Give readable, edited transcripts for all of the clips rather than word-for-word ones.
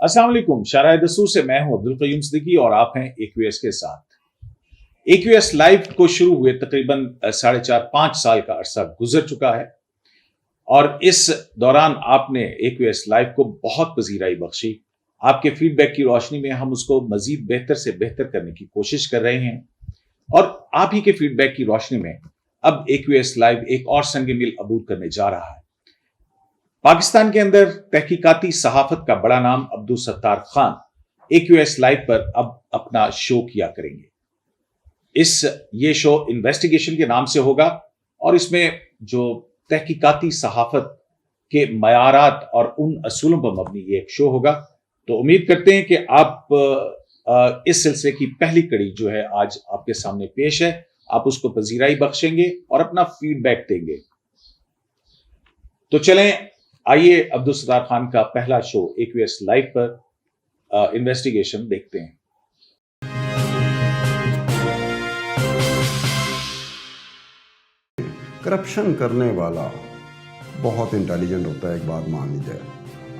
अस्सलाम वालेकुम। शाहराह दस्तूर से मैं हूं अब्दुल कयूम सिद्दीकी और आप हैं AQS के साथ। AQS लाइव को शुरू हुए तकरीबन 4.5 साल का अरसा गुजर चुका है और इस दौरान आपने AQS लाइव को बहुत पजीराई बख्शी। आपके फीडबैक की रोशनी में हम उसको मजीद बेहतर से बेहतर करने की कोशिश कर रहे हैं और आप ही के फीडबैक की रोशनी में अब AQS लाइव एक और संग मील अबूर करने जा रहा है। पाकिस्तान के अंदर तहकीकाती सहाफत का बड़ा नाम अब्दुल सत्तार खान AQS लाइव पर अब अपना शो किया करेंगे। ये शो इन्वेस्टिगेशन के नाम से होगा और इसमें जो तहकीकाती सहाफत के मयारात और उन असूलों पर मबनी ये एक शो होगा। तो उम्मीद करते हैं कि आप इस सिलसिले की पहली कड़ी जो है आज आपके सामने पेश है, आप उसको पजीराई बख्शेंगे और अपना फीडबैक देंगे। तो चलें, आइए अब्दुल सत्तार खान का पहला शो AQS लाइव पर इन्वेस्टिगेशन देखते हैं। करप्शन करने वाला बहुत इंटेलिजेंट होता है, एक बात मान ली जाए।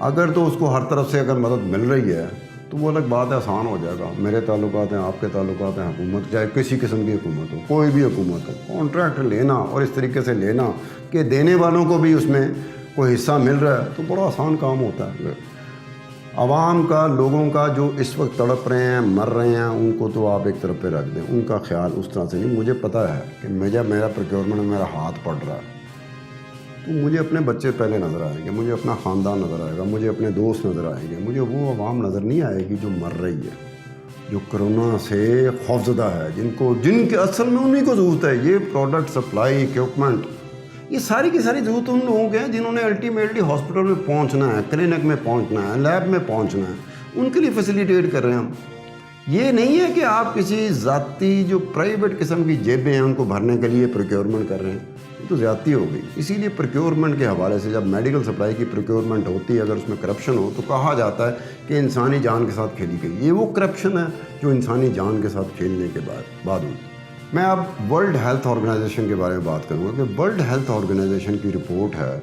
अगर तो उसको हर तरफ से अगर मदद मिल रही है तो वो अलग बात है, आसान हो जाएगा। मेरे ताल्लुकात हैं, आपके ताल्लुकात हैं, हुकूमत चाहे किसी किस्म की हुकूमत हो, कोई भी हुकूमत हो, कॉन्ट्रैक्ट लेना और इस तरीके से लेना कि देने वालों को भी उसमें कोई हिस्सा मिल रहा है तो बड़ा आसान काम होता है। आवाम का, लोगों का जो इस वक्त तड़प रहे हैं, मर रहे हैं, उनको तो आप एक तरफ पे रख दें, उनका ख्याल उस तरह से नहीं। मुझे पता है कि मेरा प्रोक्योरमेंट में मेरा हाथ पड़ रहा है तो मुझे अपने बच्चे पहले नज़र आएंगे, मुझे अपना ख़ानदान नज़र आएगा, मुझे अपने दोस्त नज़र आएंगे, मुझे वो आवाम नज़र नहीं आएगी जो मर रही है, जो कोरोना से खौफजदा है, जिनके असल में उन्हीं को ज़रूरत है। ये प्रोडक्ट सप्लाई, इक्विपमेंट, ये सारी की सारी ज़रूरत उन लोगों के हैं जिन्होंने अल्टीमेटली हॉस्पिटल में पहुंचना है, क्लिनिक में पहुंचना है, लैब में पहुंचना है, उनके लिए फैसिलिटेट कर रहे हैं हम। ये नहीं है कि आप किसी ज़ाती जो प्राइवेट किस्म की जेबें हैं उनको भरने के लिए प्रोक्योरमेंट कर रहे हैं, ये तो ज़्यादती हो गई। इसीलिए प्रोक्योरमेंट के हवाले से जब मेडिकल सप्लाई की प्रोक्योरमेंट होती है, अगर उसमें करप्शन हो तो कहा जाता है कि इंसानी जान के साथ खेली गई। ये वो करप्शन है जो इंसानी जान के साथ खेलने के बाद हुई। मैं अब वर्ल्ड हेल्थ ऑर्गेनाइजेशन के बारे में बात करूँगा कि वर्ल्ड हेल्थ ऑर्गेनाइजेशन की रिपोर्ट है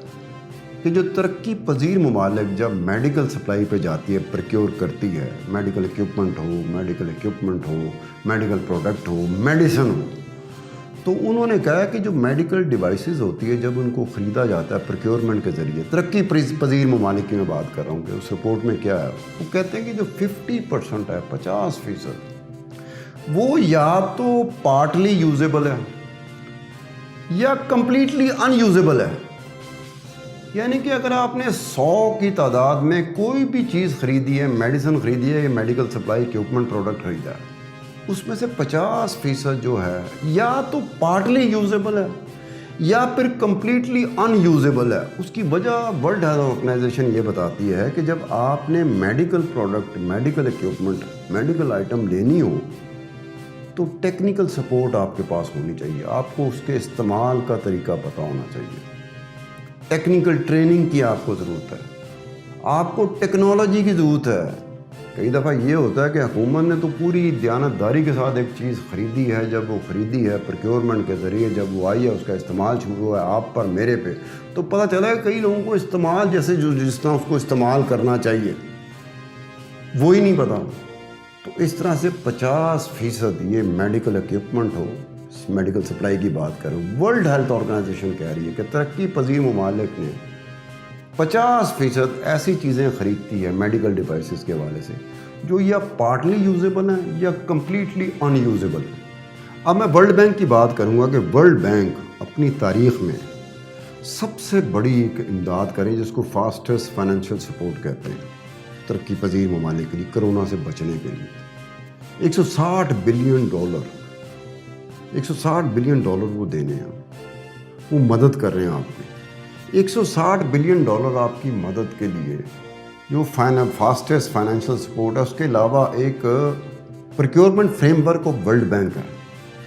कि जो तरक्की पजीर ममालिक जब मेडिकल सप्लाई पे जाती है, प्रोक्योर करती है, मेडिकल इक्विपमेंट हो, मेडिकल प्रोडक्ट हो, मेडिसिन हो, तो उन्होंने कहा कि जो मेडिकल डिवाइसेस होती है जब उनको ख़रीदा जाता है प्रोक्योरमेंट के ज़रिए, तरक्की पजीर ममालिक की मैं बात कर रहा हूँ कि उस रिपोर्ट में क्या है, वो कहते हैं कि जो 50% है, 50%, वो या तो पार्टली यूजेबल है या कंप्लीटली अनयूजेबल है। यानी कि अगर आपने 100 की तादाद में कोई भी चीज़ ख़रीदी है, मेडिसिन ख़रीदी है या मेडिकल सप्लाई इक्विपमेंट प्रोडक्ट ख़रीदा है, उसमें से 50% जो है या तो पार्टली यूजेबल है या फिर कंप्लीटली अनयूजेबल है। उसकी वजह वर्ल्ड हेल्थ ऑर्गेनाइजेशन ये बताती है कि जब आपने medical product, medical equipment, medical item लेनी हो तो टेक्निकल सपोर्ट आपके पास होनी चाहिए, आपको उसके इस्तेमाल का तरीका पता होना चाहिए, टेक्निकल ट्रेनिंग की आपको ज़रूरत है, आपको टेक्नोलॉजी की ज़रूरत है। कई दफ़ा ये होता है कि हुकूमत ने तो पूरी दयानतदारी के साथ एक चीज़ ख़रीदी है, जब वो ख़रीदी है प्रोक्योरमेंट के ज़रिए, जब वो आई है, उसका इस्तेमाल शुरू हुआ है आप पर, मेरे पे, तो पता चला है कई लोगों को इस्तेमाल जैसे जिस तरह उसको इस्तेमाल करना चाहिए वो ही नहीं पता। तो इस तरह से 50% ये मेडिकल इक्विपमेंट हो, मेडिकल सप्लाई की बात करूँ, वर्ल्ड हेल्थ ऑर्गेनाइजेशन कह रही है कि तरक्की पजीर ममालिक ने 50% ऐसी चीज़ें ख़रीदती है मेडिकल डिवाइसेस के हवाले से जो या पार्टली यूजेबल हैं या कम्प्लीटली अनयूजेबल हैं। अब मैं वर्ल्ड बैंक की बात करूँगा कि वर्ल्ड बैंक अपनी तारीख़ में सबसे बड़ी एक इमदाद करें जिसको फास्टेस्ट फाइनेंशियल सपोर्ट कहते हैं तरक्की पजीर ममालिक के लिए, कोरोना से बचने के लिए। $160 बिलियन वो देने हैं, वो मदद कर रहे हैं आपकी। $160 बिलियन आपकी मदद के लिए जो फास्टेस्ट फाइनेंशियल सपोर्ट है, उसके अलावा एक procurement framework of world bank है।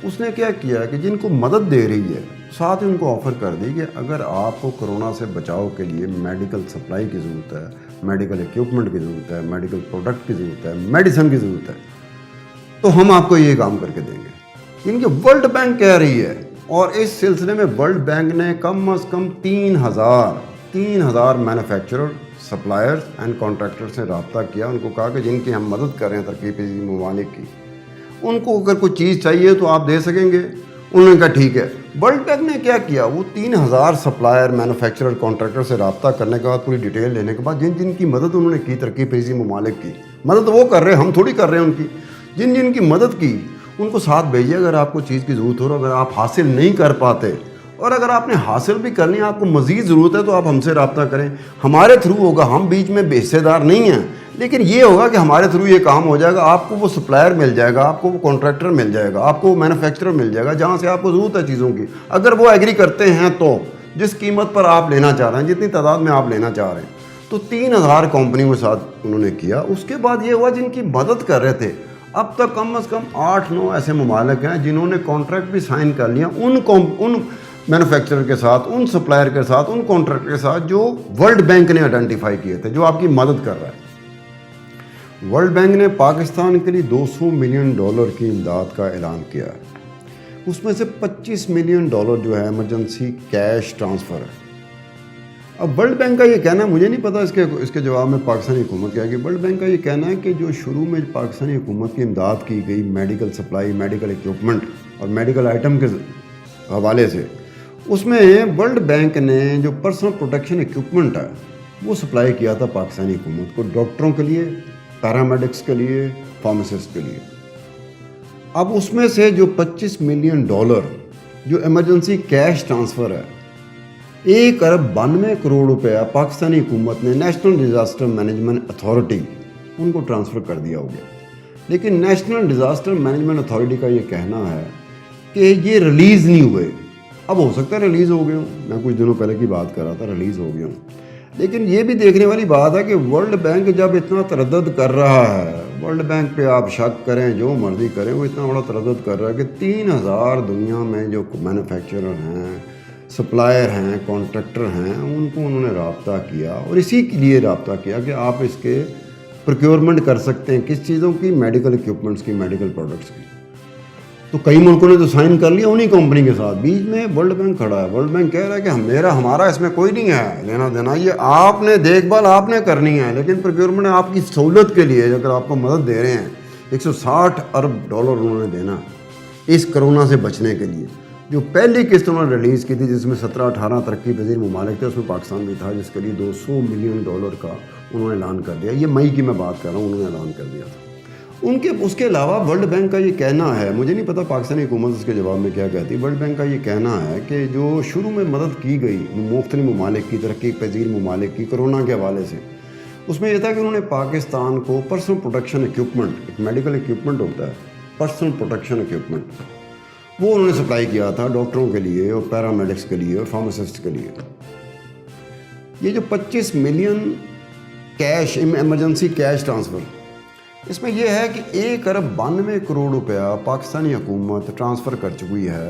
उसने क्या किया है कि जिनको मदद दे रही है साथ ही उनको ऑफ़र कर दी कि अगर आपको कोरोना से बचाव के लिए मेडिकल सप्लाई की ज़रूरत है, मेडिकल इक्विपमेंट की ज़रूरत है, मेडिकल प्रोडक्ट की ज़रूरत है, मेडिसिन की ज़रूरत है, तो हम आपको ये काम करके देंगे। इनके वर्ल्ड बैंक कह रही है और इस सिलसिले में वर्ल्ड बैंक ने कम अज़ कम 3000 मैन्युफैक्चरर सप्लायर्स एंड कॉन्ट्रैक्टर से रब्ता किया, उनको कहा कि जिनकी हम मदद कर रहे हैं तरक्की पजीर ममालिक की, उनको अगर कोई चीज़ चाहिए तो आप दे सकेंगे। उन्होंने कहा ठीक है। वर्ल्ड बैंक ने क्या किया, वो 3000 सप्लायर मैन्युफैक्चरर कॉन्ट्रैक्टर से रब्ता करने के बाद पूरी डिटेल लेने के बाद जिन जिन की मदद उन्होंने की तरक्की पजीर ममालिक की, मदद वो कर रहे हैं, हम थोड़ी कर रहे हैं उनकी, जिन जिन की मदद की उनको साथ भेजिए अगर आपको चीज़ की ज़रूरत हो, अगर आप हासिल नहीं कर पाते और अगर आपने हासिल भी करनी है, आपको मज़ीद ज़रूरत है तो आप हमसे रब्ता करें, हमारे थ्रू होगा, हम बीच में हिस्सेदार नहीं हैं, लेकिन ये होगा कि हमारे थ्रू ये काम हो जाएगा, आपको वो सप्लायर मिल जाएगा, आपको वो कॉन्ट्रैक्टर मिल जाएगा, आपको वो मैन्युफैक्चरर मिल जाएगा जहाँ से आपको ज़रूरत है चीज़ों की, अगर वो एग्री करते हैं तो जिस कीमत पर आप लेना चाह रहे हैं, जितनी तादाद में आप लेना चाह रहे हैं। तो 3000 कंपनियों के साथ उन्होंने किया। उसके बाद ये हुआ जिनकी मदद कर रहे थे, अब तक कम से कम 8-9 ऐसे ममालिक हैं जिन्होंने कॉन्ट्रैक्ट भी साइन कर लिया उन मैन्युफैक्चरर के साथ, उन सप्लायर के साथ, उन कॉन्ट्रैक्टर के साथ जो वर्ल्ड बैंक ने आइडेंटिफाई किए थे, जो आपकी मदद कर रहा है। वर्ल्ड बैंक ने पाकिस्तान के लिए $200 मिलियन की इमदाद का ऐलान किया है। उसमें से $25 मिलियन जो है इमरजेंसी कैश ट्रांसफ़र है। अब वर्ल्ड बैंक का ये कहना है, मुझे नहीं पता इसके जवाब में पाकिस्तानी हुकूमत क्या है। वर्ल्ड बैंक का ये कहना है कि जो शुरू में पाकिस्तानी हुकूमत की इमदाद की गई मेडिकल सप्लाई, मेडिकल इक्विपमेंट और मेडिकल आइटम के हवाले से, उसमें वर्ल्ड बैंक ने जो पर्सनल प्रोटेक्शन इक्विपमेंट है वो सप्लाई किया था पाकिस्तानी हुकूमत को, डॉक्टरों के लिए, पैरामेडिक्स के लिए, फार्मासिस्ट के लिए। अब उसमें से जो $25 मिलियन जो इमरजेंसी कैश ट्रांसफ़र है, 1 अरब 92 करोड़ रुपया पाकिस्तानी हुकूमत ने नेशनल डिज़ास्टर मैनेजमेंट अथॉरिटी उनको ट्रांसफ़र कर दिया हो गया। लेकिन नेशनल डिज़ास्टर मैनेजमेंट अथॉरिटी का ये कहना है कि ये रिलीज़ नहीं हुए। अब हो सकता है रिलीज़ हो गए हों, मैं कुछ दिनों पहले की बात कर रहा था, रिलीज़ हो गए हों, लेकिन ये भी देखने वाली बात है कि वर्ल्ड बैंक जब इतना तरद्दुद कर रहा है, वर्ल्ड बैंक पे आप शक करें जो मर्ज़ी करें, वो इतना बड़ा तरद्दुद कर रहा है कि 3000 दुनिया में जो मैन्युफैक्चरर हैं, सप्लायर हैं, कॉन्ट्रैक्टर हैं, उनको उन्होंने रब्ता किया और इसी के लिए रब्ता किया कि आप इसके प्रोक्योरमेंट कर सकते हैं। किस चीज़ों की? मेडिकल इक्विपमेंट्स की, मेडिकल प्रोडक्ट्स की। तो कई मुल्कों ने तो साइन कर लिया उन्हीं कंपनी के साथ। बीच में वर्ल्ड बैंक खड़ा है, वर्ल्ड बैंक कह रहा है कि हमारा इसमें कोई नहीं है लेना देना, ये आपने देखभाल आपने करनी है, लेकिन प्रोक्योरमेंट आपकी सहूलत के लिए अगर आपको मदद दे रहे हैं। $160 अरब उन्होंने देना इस कोरोना से बचने के लिए। जो पहली किस्त उन्होंने रिलीज़ की थी जिसमें 17-18 तरक्की पजीर ममालिक थे, उसमें पाकिस्तान भी था, जिसके लिए $200 मिलियन का उन्होंने ऐलान कर दिया। ये मई की मैं बात कर रहा हूँ, उन्होंने ऐलान कर दिया था। उसके अलावा वर्ल्ड बैंक का ये कहना है, मुझे नहीं पता पाकिस्तानी हुकूमत उसके जवाब में क्या कहती है, वर्ल्ड बैंक का ये कहना है कि जो शुरू में मदद की गई मुख्तलिफ ममालिक की, तरक्की पजीर ममालिक की कोरोना के हवाले से, उसमें यह था कि उन्होंने पाकिस्तान को पर्सनल प्रोटेक्शन इक्विपमेंट, एक मेडिकल इक्विपमेंट होता है पर्सनल प्रोटेक्शन इक्विपमेंट, वो उन्होंने सप्लाई किया था डॉक्टरों के लिए और पैरामेडिक्स के लिए और फार्मासिस्ट के लिए। ये जो 25 million cash emergency cash transfer, इसमें यह है कि 1 अरब 92 करोड़ रुपया पाकिस्तानी हुकूमत ट्रांसफ़र कर चुकी है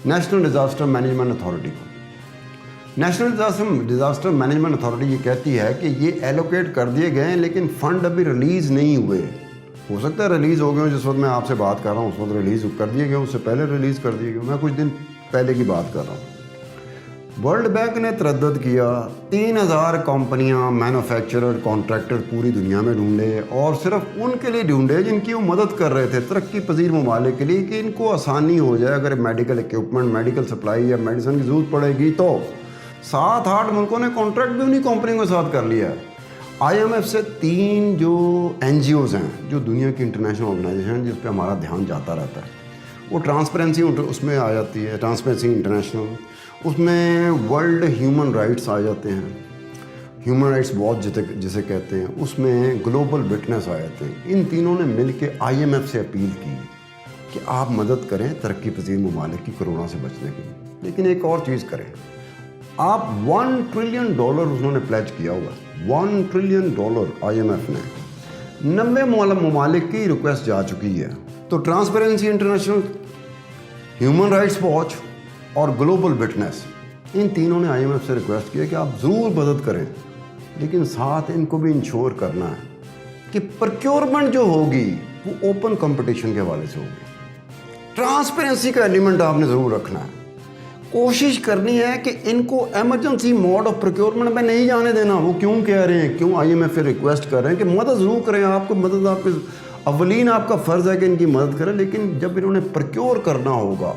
नेशनल डिज़ास्टर मैनेजमेंट अथॉरिटी को। नेशनल डिज़ास्टर मैनेजमेंट अथॉरिटी ये कहती है कि ये एलोकेट कर दिए गए हैं, लेकिन फ़ंड अभी रिलीज़ नहीं हुए। हो सकता है रिलीज़ हो गए हो, जिस वक्त मैं आपसे बात कर रहा हूँ उस वक्त रिलीज़ कर दिए गए, उससे पहले रिलीज़ कर दिए गए, मैं कुछ दिन पहले की बात कर रहा हूँ। वर्ल्ड बैंक ने तरद्दुद किया, 3000 कंपनियां, मैन्युफैक्चरर, कॉन्ट्रैक्टर पूरी दुनिया में ढूंढे और सिर्फ उनके लिए ढूंढे जिनकी वो मदद कर रहे थे तरक्की पजीर ममालिक के लिए, कि इनको आसानी हो जाए अगर मेडिकल इक्विपमेंट, मेडिकल सप्लाई या मेडिसिन की ज़रूरत पड़ेगी तो। 7-8 मुल्कों ने कॉन्ट्रैक्ट भी उन्हीं कंपनियों के साथ कर लिया है। IMF से 3 जो NGOs हैं, जो दुनिया की इंटरनेशनल ऑर्गेनाइजेशन जिस पर हमारा ध्यान जाता रहता है, वो ट्रांसपेरेंसी उसमें आ जाती है, ट्रांसपेरेंसी इंटरनेशनल, उसमें वर्ल्ड ह्यूमन राइट्स आ जाते हैं, ह्यूमन राइट्स वॉच जिसे कहते हैं, उसमें ग्लोबल विटनेस आ जाते हैं। इन तीनों ने मिल के IMF से अपील की कि आप मदद करें तरक्की पजीर ममालिक की कोरोना से बचने की, लेकिन एक और चीज़ करें, आप $1 ट्रिलियन उन्होंने प्लेज किया हुआ, $1 ट्रिलियन IMF ने 90 ममालिक की रिक्वेस्ट जा चुकी है। तो transparency international, human rights watch और ग्लोबल विटनेस, इन तीनों ने IMF से रिक्वेस्ट किया कि आप ज़रूर मदद करें, लेकिन साथ इनको भी इंश्योर करना है कि प्रोक्योरमेंट जो होगी वो ओपन कंपटीशन के हवाले से होगी। ट्रांसपेरेंसी का एलिमेंट आपने ज़रूर रखना है। कोशिश करनी है कि इनको एमरजेंसी मोड ऑफ प्रोक्योरमेंट में नहीं जाने देना। वो क्यों कह रहे हैं, क्यों IMF फिर रिक्वेस्ट कर रहे हैं कि मदद ज़रूर करें, आपको मदद, आपके अवलीन आपका फ़र्ज़ है कि इनकी मदद करें, लेकिन जब इन्होंने प्रोक्योर करना होगा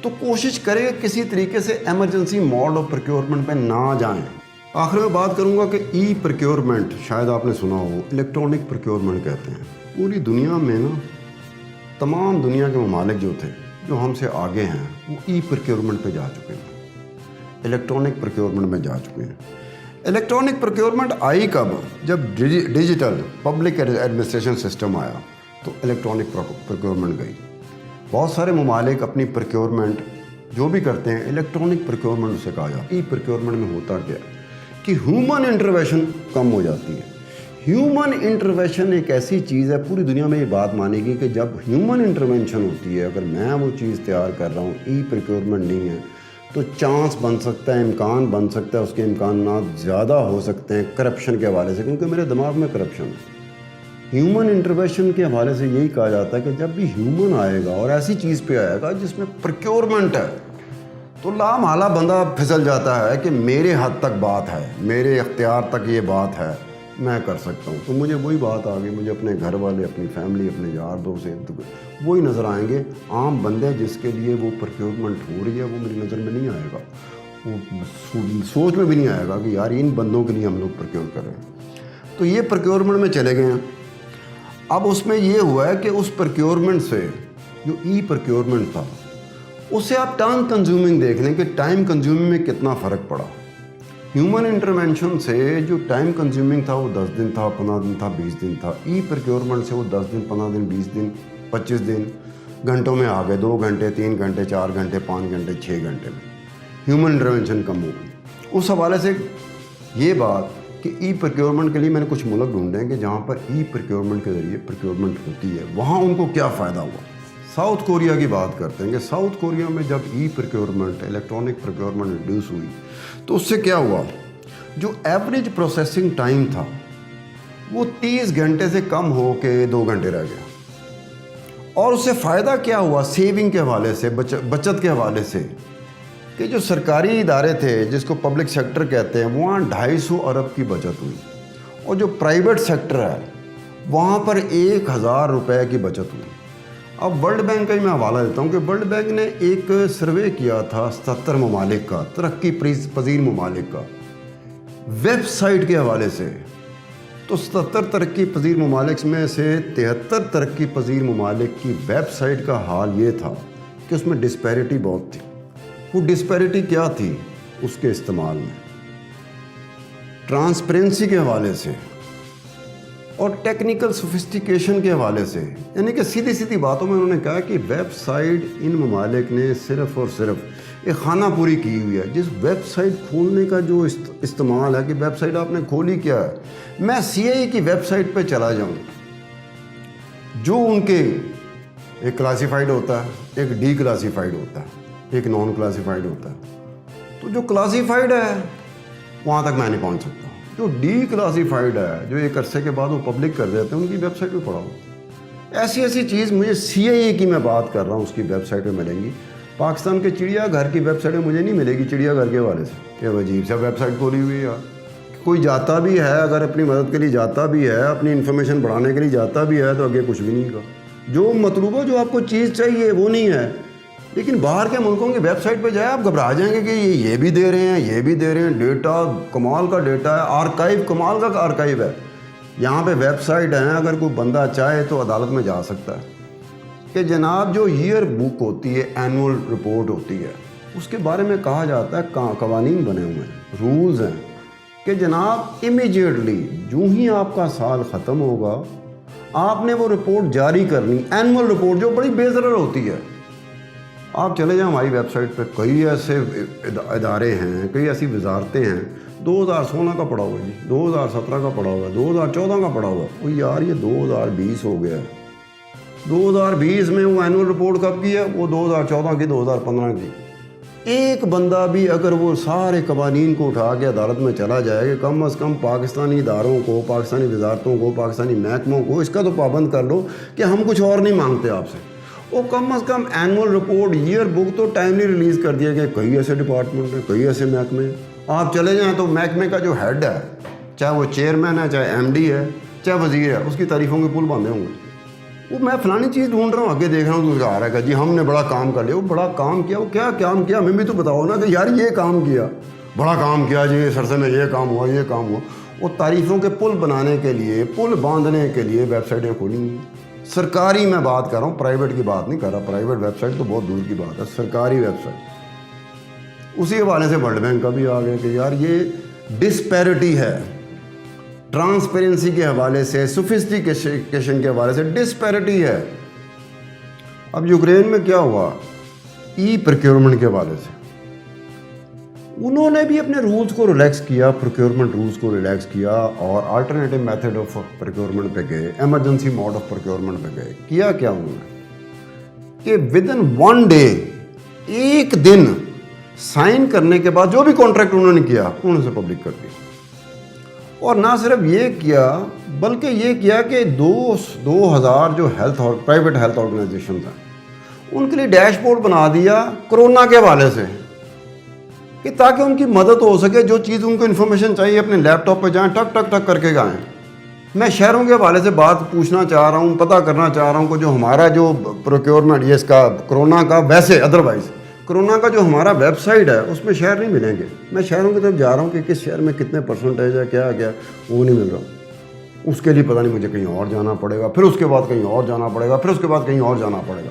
तो कोशिश करें कि किसी तरीके से एमरजेंसी मोड ऑफ प्रोक्योरमेंट में ना जाएं। आखिर में बात करूंगा कि ई प्रोक्योरमेंट, शायद आपने सुना हो, इलेक्ट्रॉनिक प्रोक्योरमेंट कहते हैं। पूरी दुनिया में ना तमाम दुनिया के ममालिक जो थे, जो हमसे आगे हैं, वो ई प्रोक्योरमेंट पे जा चुके हैं, इलेक्ट्रॉनिक प्रोक्योरमेंट में जा चुके हैं। इलेक्ट्रॉनिक प्रोक्योरमेंट आई कब? जब डिजिटल पब्लिक एडमिनिस्ट्रेशन सिस्टम आया तो इलेक्ट्रॉनिक प्रोक्योरमेंट गई। बहुत सारे ममालिक अपनी प्रोक्योरमेंट जो भी करते हैं इलेक्ट्रॉनिक प्रोक्योरमेंट उसे कहा जाता है। ई प्रोक्योरमेंट में होता क्या है कि ह्यूमन इंटरवेंशन कम हो जाती है। ह्यूमन इंटरवेंशन एक ऐसी चीज़ है, पूरी दुनिया में ये बात मानेगी कि जब ह्यूमन इंटरवेंशन होती है, अगर मैं वो चीज़ तैयार कर रहा हूँ, ई प्रोक्योरमेंट नहीं है, तो चांस बन सकता है, इम्कान बन सकता है, उसके इम्कान ज़्यादा हो सकते हैं करप्शन के हवाले से, क्योंकि मेरे दिमाग में करप्शन है। ह्यूमन इंटरवेंशन के हवाले से यही कहा जाता है कि जब भी ह्यूमन आएगा और ऐसी चीज़ पे आएगा जिसमें प्रोक्योरमेंट है, तो लामाला बंदा फिसल जाता है कि मेरे हद तक बात है, मेरे इख्तियार तक ये बात है, मैं कर सकता हूँ। तो मुझे वही बात आ गई, मुझे अपने घर वाले, अपनी फैमिली, अपने यार दोस्त वही नज़र आएंगे। आम बंदे जिसके लिए वो प्रोक्योरमेंट हो रही है वो मेरी नज़र में नहीं आएगा, वो सोच में भी नहीं आएगा कि यार इन बंदों के लिए हम लोग प्रोक्योर कर रहे हैं। तो ये प्रोक्योरमेंट में चले गए हैं। अब उसमें ये हुआ है कि उस प्रोक्योरमेंट से जो ई प्रोक्योरमेंट था उससे आप टाइम कंज्यूमिंग देख लें कि टाइम कंज्यूमिंग में कितना फ़र्क पड़ा। ह्यूमन इंटरवेंशन से जो टाइम कंज्यूमिंग था वो 10 दिन था, 15 दिन था, 20 दिन था। ई प्रोक्योरमेंट से वो 10 दिन, 15 दिन, 20 दिन, 25 दिन, घंटों में आ गए, 2 घंटे, 3 घंटे, 4 घंटे, 5 घंटे, 6 घंटे में ह्यूमन इंटरवेंशन कम हो गई। उस हवाले से ये बात कि ई प्रोक्योरमेंट के लिए मैंने कुछ मुल्क ढूंढे हैं कि जहाँ पर ई प्रोक्योरमेंट के ज़रिए प्रोक्योरमेंट होती है, वहाँ उनको क्या फ़ायदा हुआ। साउथ कोरिया की बात करते हैं कि साउथ कोरिया में जब e procurement, electronic procurement reduce हुई तो उससे क्या हुआ, जो एवरेज प्रोसेसिंग टाइम था वो 30 घंटे से कम हो के 2 घंटे रह गया। और उससे फ़ायदा क्या हुआ सेविंग के हवाले से, बचत के हवाले से, कि जो सरकारी इदारे थे जिसको पब्लिक सेक्टर कहते हैं, वहाँ 250 अरब की बचत हुई, और जो प्राइवेट सेक्टर है वहाँ पर 1000 रुपये की बचत हुई। अब वर्ल्ड बैंक का ही मैं हवाला देता हूँ कि वर्ल्ड बैंक ने एक सर्वे किया था 77 ममालिक का, तरक्की पजीर ममालिक का, वेबसाइट के हवाले से। तो 77 तरक्की पजीर ममालिक में से 73 तरक्की पजीर ममालिक की वेबसाइट का हाल ये था कि उसमें डिस्पैरिटी बहुत थी। वो डिस्पैरिटी क्या थी? उसके इस्तेमाल में, ट्रांसपेरेंसी के हवाले से और टेक्निकल सोफिस्टिकेशन के हवाले से। यानी कि सीधी सीधी बातों में उन्होंने कहा कि वेबसाइट इन ममालिक ने सिर्फ़ और सिर्फ एक खाना पूरी की हुई है। जिस वेबसाइट खोलने का जो इस्तेमाल है कि वेबसाइट आपने खोली क्या है, मैं CIA की वेबसाइट पे चला जाऊँ, जो उनके एक क्लासीफाइड होता है, एक डी क्लासीफाइड होता है, एक नॉन क्लासीफाइड होता है। तो जो क्लासीफाइड है वहाँ तक मैं नहीं पहुँच सकता। जो डी क्लासीफाइड है, जो एक अरसे के बाद वो पब्लिक कर देते हैं, उनकी वेबसाइट पे पढ़ाओ। ऐसी ऐसी चीज़ मुझे CIA की मैं बात कर रहा हूँ उसकी वेबसाइट पे मिलेंगी। पाकिस्तान के चिड़ियाघर की वेबसाइट में मुझे नहीं मिलेगी चिड़ियाघर के हवाले से। क्या अजीब सा वेबसाइट खोली हुई है यार। कोई जाता भी है, अगर अपनी मदद के लिए जाता भी है, अपनी इन्फॉर्मेशन बढ़ाने के लिए जाता भी है, तो आगे कुछ भी नहीं का। जो मतलूबा जो आपको चीज़ चाहिए वो नहीं है। लेकिन बाहर के मुल्कों की वेबसाइट पे जाए, आप घबरा जाएंगे कि ये भी दे रहे हैं, ये भी दे रहे हैं। डेटा कमाल का डेटा है, आर्काइव कमाल का आर्काइव है। यहाँ पे वेबसाइट है, अगर कोई बंदा चाहे तो अदालत में जा सकता है कि जनाब जो ईयर बुक होती है, एनुअल रिपोर्ट होती है, उसके बारे में कहा जाता है, कवानीन बने हुए हैं, रूल्स हैं कि जनाब इमीडिएटली जो ही आपका साल ख़त्म होगा आपने वो रिपोर्ट जारी करनी, एनुअल रिपोर्ट जो बड़ी बेज़रर होती है। आप चले जाएं हमारी वेबसाइट पे, कई ऐसे इदारे हैं, कई ऐसी वजारतें हैं, 2016 का पड़ा हुआ है जी, 2017 का पड़ा हुआ है, 2014 का पड़ा हुआ है। वो यार ये 2020 हो गया है। 2020 में वो एनुअल रिपोर्ट कब की है? वो 2014 की, 2015 की। एक बंदा भी अगर वो सारे कवानीन को उठा के अदालत में चला जाए कि कम अज़ कम पाकिस्तानी इदारों को, पाकिस्तानी वजारतों को, पाकिस्तानी महकमों को इसका तो पाबंद कर लो कि हम कुछ और नहीं मांगते आपसे, وہ کم از کم اینول رپورٹ ایئر بک تو ٹائملی ریلیز کر دیا گیا. کئی ایسے ڈپارٹمنٹ ہیں, کئی ایسے محکمے ہیں, آپ چلے جائیں تو محکمے کا جو ہیڈ ہے, چاہے وہ چیئرمین ہے, چاہے ایم ڈی ہے, چاہے وزیر ہے, اس کی تعریفوں کے پل باندھے ہوں گے. وہ میں فلانی چیز ڈھونڈ رہا ہوں, آگے دیکھ رہا ہوں تو آ رہا ہے کہ جی ہم نے بڑا کام کر لیا. وہ بڑا کام کیا, وہ کیا کام کیا, ہمیں بھی تو بتاؤ نا کہ یار یہ کام کیا, بڑا کام کیا جی سرسے میں یہ کام ہوا, یہ کام ہوا. وہ تعریفوں کے پل بنانے کے لیے, پل باندھنے کے لیے ویب سائٹیں کھولی ہیں. سرکاری میں بات کر رہا ہوں, پرائیویٹ کی بات نہیں کر رہا. پرائیویٹ ویب سائٹ تو بہت دور کی بات ہے, سرکاری ویب سائٹ. اسی حوالے سے ورلڈ بینک کا بھی آ گیا کہ یار یہ ڈسپیرٹی ہے, ٹرانسپیرنسی کے حوالے سے, سوفسٹیکیشن کے حوالے سے ڈسپیرٹی ہے. اب یوکرین میں کیا ہوا, ای پروکیورمنٹ کے حوالے سے انہوں نے بھی اپنے رولز کو ریلیکس کیا, پروکیورمنٹ رولز کو ریلیکس کیا, اور آلٹرنیٹیو میتھڈ آف پروکیورمنٹ پہ گئے, ایمرجنسی موڈ آف پروکیورمنٹ پہ گئے. کیا انہوں نے کہ ود ان 1 ڈے, ایک دن سائن کرنے کے بعد جو بھی کانٹریکٹ انہوں نے کیا انہوں نے اسے پبلک کر دیا. اور نہ صرف یہ کیا بلکہ یہ کیا کہ 2000 جو پرائیویٹ ہیلتھ آرگنائزیشنز ہیں ان کے لیے ڈیش بورڈ بنا دیا کرونا کے حوالے سے, کہ تاکہ ان کی مدد ہو سکے. جو چیز ان کو انفارمیشن چاہیے اپنے لیپ ٹاپ پہ جائیں, ٹک ٹک ٹک کر کے گائیں. میں شہروں کے حوالے سے بات پوچھنا چاہ رہا ہوں, پتہ کرنا چاہ رہا ہوں کہ جو ہمارا جو پروکیورمنٹ یہ اس کا کرونا کا, ویسے ادروائز کرونا کا جو ہمارا ویب سائٹ ہے اس میں شہر نہیں ملیں گے. میں شہروں کی طرف جا رہا ہوں کہ کس شہر میں کتنے پرسنٹیج ہے, کیا وہ نہیں مل رہا. اس کے لیے پتہ نہیں مجھے کہیں اور جانا پڑے گا, پھر اس کے بعد کہیں اور جانا پڑے گا, پھر اس کے بعد کہیں اور جانا پڑے گا.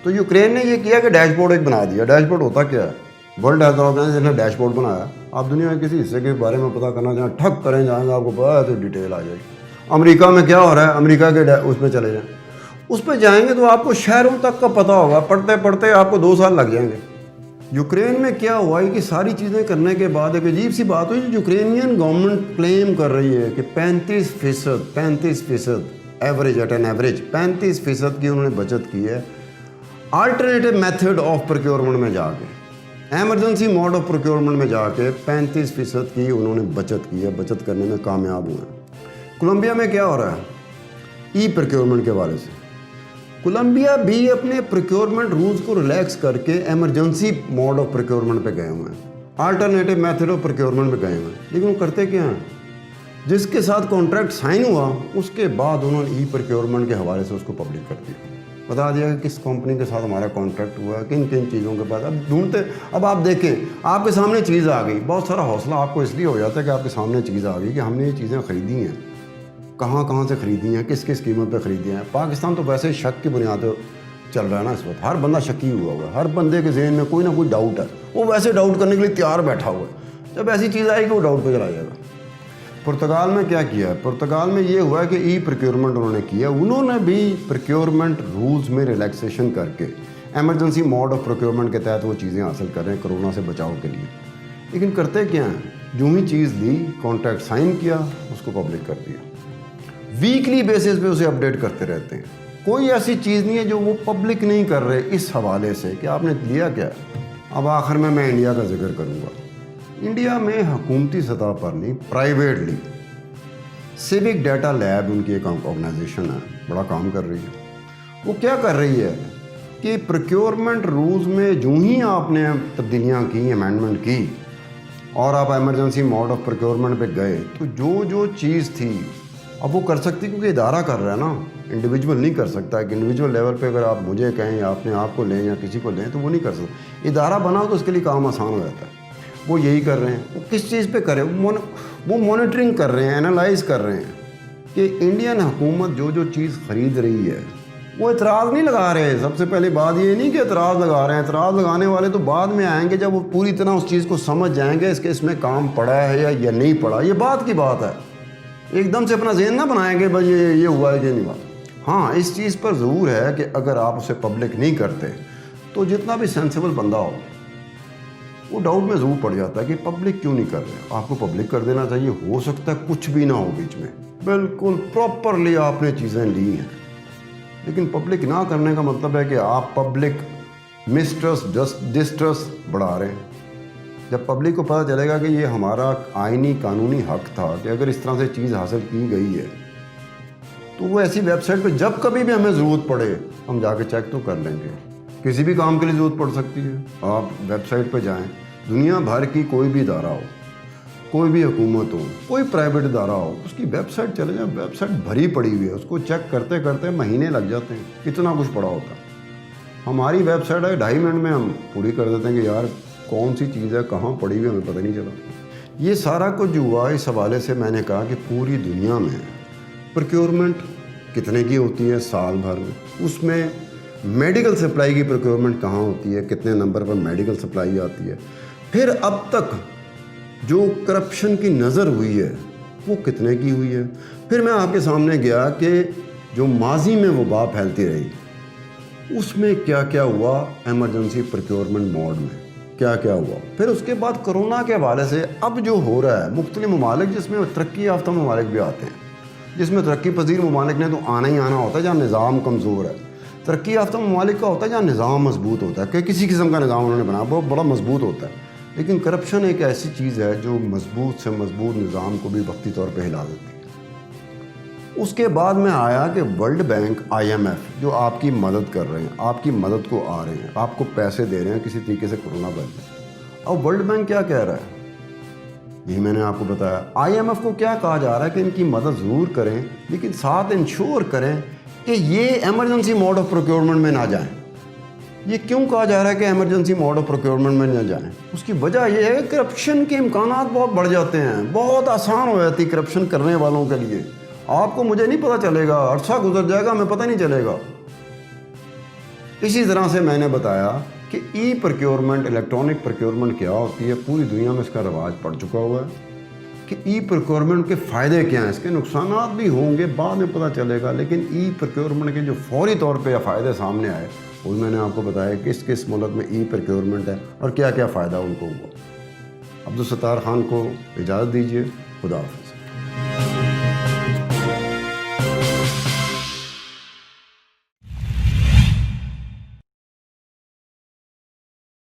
تو یوکرین نے یہ کیا کہ ڈیش بورڈ ایک بنا دیا. ڈیش بورڈ ہوتا کیا ہے, ورلڈ ہیلتھ آرگنائزیشن نے ڈیش بورڈ بنایا. آپ دنیا کے کسی حصے کے بارے میں پتہ کرنا چاہیں, ٹھک کریں جائیں گے, آپ کو پتہ ہے تو ڈیٹیل آ جائے گی. امریکہ میں کیا ہو رہا ہے, امریکہ کے اس میں چلے جائیں, اس پہ جائیں گے تو آپ کو شہروں تک کا پتہ ہوگا. پڑھتے پڑھتے آپ کو 2 سال لگ جائیں گے. یوکرین میں کیا ہوا ہے کہ ساری چیزیں کرنے کے بعد ایک عجیب سی بات ہوئی. یوکرینین گورنمنٹ کلیم کر رہی ہے کہ 35% ایوریج, ایٹ این ایوریج 35% کی انہوں نے بچت کی ہے آلٹرنیٹیو میتھڈ آف پروکیورمنٹ میں جا کے, ایمرجنسی موڈ آف پروکیورمنٹ میں جا کے 35% کی انہوں نے بچت کی ہے, بچت کرنے میں کامیاب ہوئے ہیں. کولمبیا میں کیا ہو رہا ہے ای پروکیورمنٹ کے حوالے سے, کولمبیا بھی اپنے پروکیورمنٹ رولز کو ریلیکس کر کے ایمرجنسی موڈ آف پروکیورمنٹ پہ گئے ہوئے ہیں, آلٹرنیٹیو میتھڈ آف پروکیورمنٹ پہ گئے ہوئے ہیں. لیکن وہ کرتے کیا ہیں, جس کے ساتھ کانٹریکٹ سائن ہوا اس کے بعد انہوں نے ای پروکیورمنٹ کے حوالے سے اس کو پبلک کر دیا, بتا دیا کہ کس کمپنی کے ساتھ ہمارا کانٹریکٹ ہوا ہے, کن کن چیزوں کے بعد. اب ڈھونڈتے, اب آپ دیکھیں آپ کے سامنے چیز آ گئی, بہت سارا حوصلہ آپ کو اس لیے ہو جاتا ہے کہ آپ کے سامنے چیز آ گئی کہ ہم نے یہ چیزیں خریدی ہیں, کہاں سے خریدی ہیں, کس کس قیمت پہ خریدی ہیں. پاکستان تو ویسے شک کی بنیاد پہ چل رہا ہے نا اس وقت, ہر بندہ شکی ہوا ہے, ہر بندے کے ذہن میں کوئی نہ کوئی ڈاؤٹ ہے, وہ ویسے ڈاؤٹ کرنے کے لیے تیار بیٹھا ہوا ہے. جب ایسی چیز آئے گی وہ ڈاؤٹ پہ چلا جائے گا. پرتگال میں کیا کیا ہے, پرتگال میں یہ ہوا ہے کہ ای پروکیورمنٹ انہوں نے کیا. انہوں نے بھی پروکیورمنٹ رولز میں ریلیکسیشن کر کے ایمرجنسی موڈ آف پروکیورمنٹ کے تحت وہ چیزیں حاصل کر رہے ہیں کرونا سے بچاؤ کے لیے. لیکن کرتے کیا ہیں, جو ہی چیز لی, کانٹریکٹ سائن کیا, اس کو پبلک کر دیا. ویکلی بیسس پہ اسے اپڈیٹ کرتے رہتے ہیں. کوئی ایسی چیز نہیں ہے جو وہ پبلک نہیں کر رہے اس حوالے سے کہ آپ نے لیا کیا. اب آخر میں انڈیا کا ذکر کروں گا. انڈیا میں حکومتی سطح پر نہیں, پرائیویٹلی سیوک ڈیٹا لیب ان کی ایک آرگنائزیشن ہے, بڑا کام کر رہی ہے. وہ کیا کر رہی ہے کہ پروکیورمنٹ رولز میں جو ہی آپ نے تبدیلیاں کی, امینڈمنٹ کی, اور آپ ایمرجنسی موڈ آف پروکیورمنٹ پہ گئے, تو جو چیز تھی اب وہ کر سکتی, کیونکہ ادارہ کر رہا ہے نا, انڈیویجول نہیں کر سکتا. کہ انڈیویجول لیول پہ اگر آپ مجھے کہیں یا اپنے آپ کو لیں یا کسی کو لیں تو وہ نہیں کر سکتا. ادارہ بناؤ تو اس کے لیے کام آسان ہو جاتا ہے. وہ یہی کر رہے ہیں. وہ کس چیز پہ کرے, وہ مانیٹرنگ کر رہے ہیں, انالائز کر رہے ہیں کہ انڈین حکومت جو چیز خرید رہی ہے وہ اعتراض نہیں لگا رہے. سب سے پہلے بات یہ نہیں کہ اعتراض لگا رہے ہیں, اعتراض لگانے والے تو بعد میں آئیں گے جب وہ پوری طرح اس چیز کو سمجھ جائیں گے اس میں کام پڑا ہے یا نہیں پڑا. یہ بات کی بات ہے, ایک دم سے اپنا ذہن نہ بنائیں گے بھائی یہ ہوا ہے کہ نہیں ہوا. ہاں اس چیز پر ضرور ہے کہ اگر آپ اسے پبلک نہیں کرتے تو جتنا بھی سینسیبل بندہ ہو وہ ڈاؤٹ میں ضرور پڑ جاتا ہے کہ پبلک کیوں نہیں کر رہے. آپ کو پبلک کر دینا چاہیے. ہو سکتا ہے کچھ بھی نہ ہو بیچ میں, بالکل پراپرلی آپ نے چیزیں لی ہیں, لیکن پبلک نہ کرنے کا مطلب ہے کہ آپ پبلک مسٹرسٹ ڈسٹرسٹ بڑھا رہے ہیں. جب پبلک کو پتہ چلے گا کہ یہ ہمارا آئینی قانونی حق تھا کہ اگر اس طرح سے چیز حاصل کی گئی ہے तो वो ऐसी वेबसाइट पे जब कभी भी हमें ज़रूरत पड़े हम जाके चेक तो कर लेंगे। किसी भी काम के लिए ज़रूरत पड़ सकती है, आप वेबसाइट पे जाएं, दुनिया भर की कोई भी इदारा हो, कोई भी हुकूमत हो, कोई प्राइवेट इदारा हो, उसकी वेबसाइट चले जाएं, वेबसाइट भरी पड़ी हुई है, उसको चेक करते करते महीने लग जाते हैं, इतना कुछ पड़ा होता है। हमारी वेबसाइट है 2.5 मिनट में हम पूरी कर देते हैं कि यार कौन सी चीज़ है कहाँ पड़ी हुई है हमें पता नहीं चला। ये सारा कुछ जो हुआ इस हवाले से मैंने कहा कि पूरी दुनिया में प्रोक्योरमेंट कितने की होती है साल भर में, उसमें मेडिकल सप्लाई की प्रोक्योरमेंट कहाँ होती है, कितने नंबर पर मेडिकल सप्लाई आती है, फिर अब तक जो करप्शन की नज़र हुई है वो कितने की हुई है। फिर मैं आपके सामने गया कि जो माजी में वबा फैलती रही उसमें क्या क्या हुआ, एमरजेंसी प्रोक्योरमेंट मोड में क्या क्या हुआ। फिर उसके बाद कोरोना के हवाले से अब जो हो रहा है मुख्तलिफ ममालिक, जिसमें तरक्की याफ्ता ममालिक भी आते हैं, जिसमें तरक्की पजीर ममालिक ने तो आना ही आना होता है जहाँ निज़ाम कमज़ोर है। तरक्की याफ्ता ममालिक का होता है जहाँ निज़ाम मजबूत होता है, कि किसी किस्म का निज़ाम उन्होंने बनाया बहुत बड़ा मजबूत होता है। लेकिन करप्शन एक ऐसी चीज़ है जो मजबूत से मजबूत निज़ाम को भी वक्ती तौर पे हिला देती है। उसके बाद में आया कि वर्ल्ड बैंक, IMF जो आपकी मदद कर रहे हैं, आपकी मदद को आ रहे हैं, आपको पैसे दे रहे हैं किसी तरीके से कोरोना बच। अब वर्ल्ड बैंक क्या कह रहा है, यही मैंने आपको बताया। IMF को क्या कहा जा रहा है कि इनकी मदद ज़रूर करें, लेकिन साथ इंश्योर करें कि ये एमरजेंसी मोड ऑफ प्रोक्योरमेंट में ना जाएं। ये क्यों कहा जा रहा है कि एमरजेंसी मोड ऑफ प्रोक्योरमेंट में ना जाएं? उसकी वजह यह है कि करप्शन के इम्कानात बहुत बढ़ जाते हैं, बहुत आसान हो जाती है करप्शन करने वालों के लिए। आपको मुझे नहीं पता चलेगा, अरसा गुजर जाएगा, हमें पता नहीं चलेगा। इसी तरह से मैंने बताया कि ई प्रोक्योरमेंट, इलेक्ट्रॉनिक प्रोक्योरमेंट क्या होती है, पूरी दुनिया में इसका रवाज पड़ चुका हुआ है कि ई प्रोक्योरमेंट के फ़ायदे क्या हैं, इसके नुकसानात भी होंगे बाद में पता चलेगा, लेकिन ई प्रोक्योरमेंट के जो फौरी तौर पे फ़ायदे सामने आए वो मैंने आपको बताया किस किस मुल्क में ई प्रोक्योरमेंट है और क्या क्या फ़ायदा उनको हुआ। अब्दुल सत्तार खान को इजाज़त दीजिए, खुदा हाफ़िज़।